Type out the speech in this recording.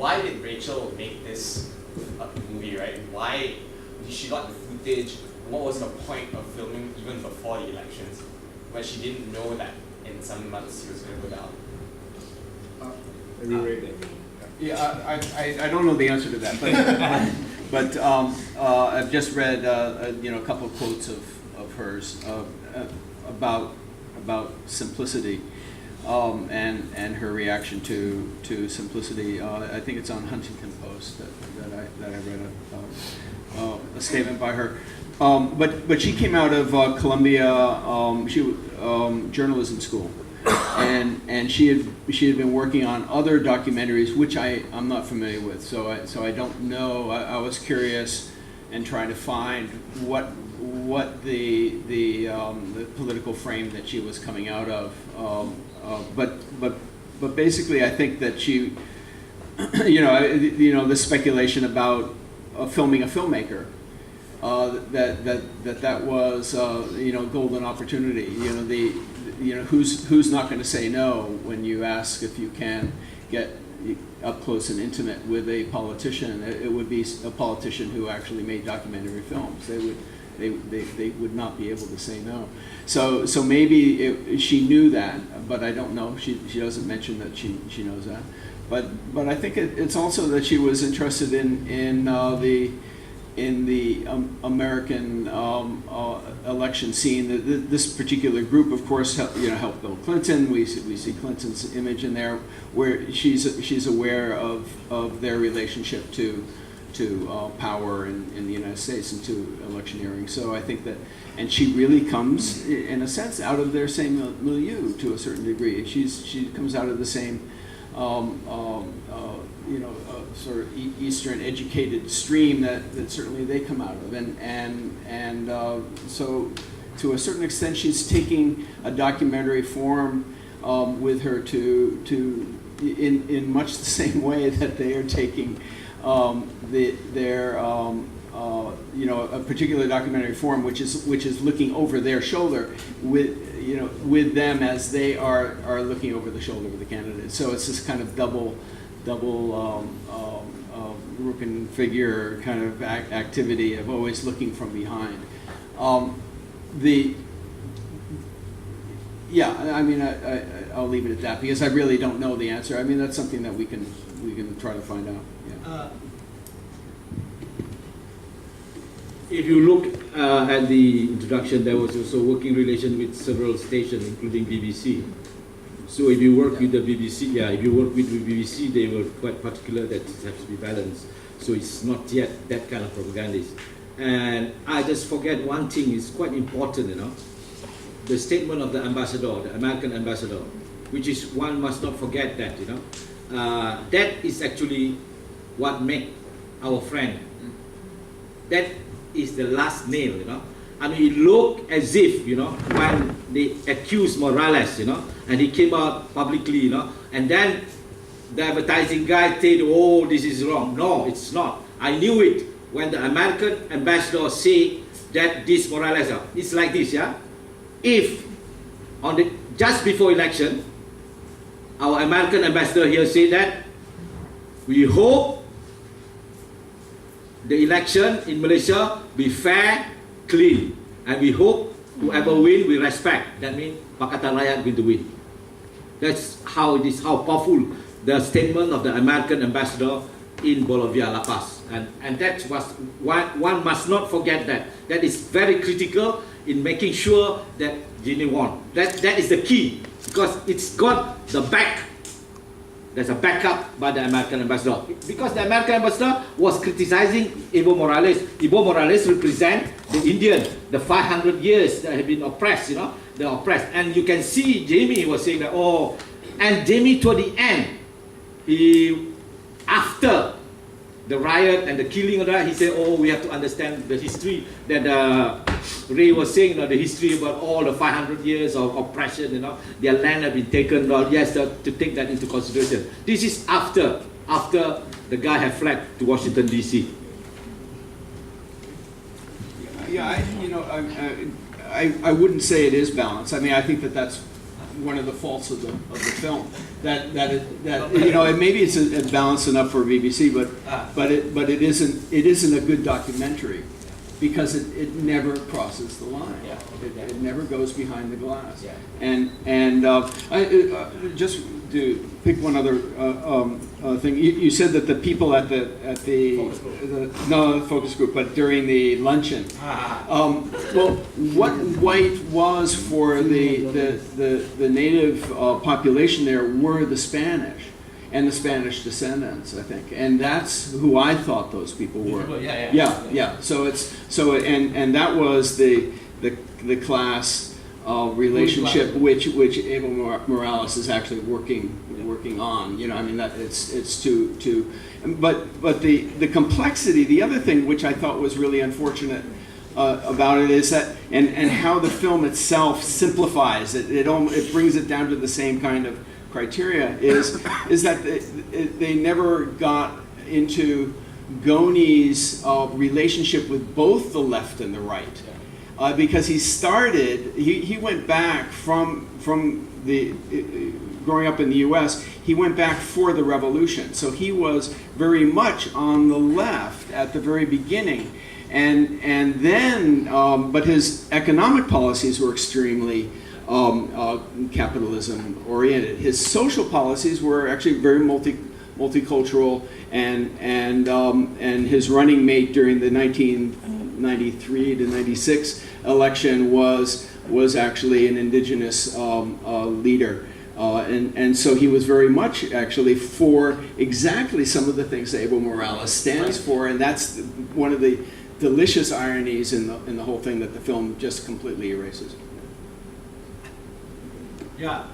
why did Rachel make this movie, right? Why did she got the footage? What was the point of filming even before the elections, when she didn't know that in some months she was going to go down? Yeah, I don't know the answer to that, but I've just read a couple of quotes of hers about simplicity and her reaction to simplicity. I think it's on Huntington Post that I read a statement by her. But she came out of Columbia journalism school. And she had been working on other documentaries, which I'm not familiar with, so I don't know. I was curious and trying to find what the political frame that she was coming out of. But basically, I think that she, the speculation about filming a filmmaker. That was golden opportunity. Who's not going to say no when you ask if you can get up close and intimate with a politician? It would be a politician who actually made documentary films. They would not be able to say no. So maybe she knew that, but I don't know. She doesn't mention that she knows that. But I think it's also that she was interested in the American election scene. This particular group, of course, helped Bill Clinton. We see Clinton's image in there, where she's aware of their relationship to power in the United States and to electioneering. So I think that, and she really comes, in a sense, out of their same milieu to a certain degree. She comes out of the same sort of Eastern educated stream that certainly they come out of, and so to a certain extent she's taking a documentary form with her to in much the same way that they are taking their a particular documentary form, which is looking over their shoulder with them as they are looking over the shoulder of the candidate. So it's this kind of double Rookin figure kind of activity of always looking from behind. I'll leave it at that because I really don't know the answer. I mean, that's something that we can try to find out. Yeah. If you look at the introduction, there was also working relation with several stations, including BBC. So if you work with the BBC, if you work with the BBC, they were quite particular that it has to be balanced. So it's not yet that kind of propagandist. And I just forget one thing is quite important, the statement of the ambassador, the American ambassador, which is one must not forget that, that is actually what make our friend. That is the last nail, I mean, it looked as if, when they accused Morales, and he came out publicly, and then the advertising guy said, oh, this is wrong. No, it's not. I knew it when the American ambassador said that this Morales, it's like this, If just before election, our American ambassador here said that we hope the election in Malaysia be fair, clean, and we hope whoever win, we respect. That means Pakatan Rakyat going to win. That's how it is, how powerful the statement of the American ambassador in Bolivia, La Paz. And that was, one must not forget that. That is very critical in making sure that Jimmy won. That is the key, because it's got the back. There's a backup by the American ambassador. Because the American ambassador was criticizing Evo Morales. Evo Morales represents the Indian, the 500 years that have been oppressed, the oppressed. And you can see Jamie was saying that, and Jamie toward the end, after the riot and the killing of that, he said, we have to understand the history that Ray was saying, the history about all the 500 years of oppression, their land have been taken, yes, to take that into consideration. This is after the guy had fled to Washington, D.C. Yeah, I wouldn't say it is balanced. I mean, I think that's one of the faults of the film. That you know, and maybe it's balanced enough for BBC, but it isn't a good documentary because it never crosses the line. Yeah. It never goes behind the glass. Yeah. And I just to pick one other thing. You said that the people at the Focus group. no focus group, but during the luncheon. Well, what white was for the native population there were the Spanish and the Spanish descendants, I think, and that's who I thought those people were. Yeah. So and that was the class relationship which Evo Morales is actually working on. You know, I mean that it's to but the complexity. The other thing which I thought was really unfortunate about it is that and how the film itself simplifies it. It brings it down to the same kind of criteria. Is that they never got into Goni's relationship with both the left and the right. Because he went back from the growing up in the U.S. He went back for the revolution, so he was very much on the left at the very beginning, and then but his economic policies were extremely capitalism oriented. His social policies were actually very multicultural, and his running mate during the 1993 to 96 election was actually an indigenous leader, and so he was very much actually for exactly some of the things that Evo Morales stands for, and that's one of the delicious ironies in the whole thing that the film just completely erases. Yeah.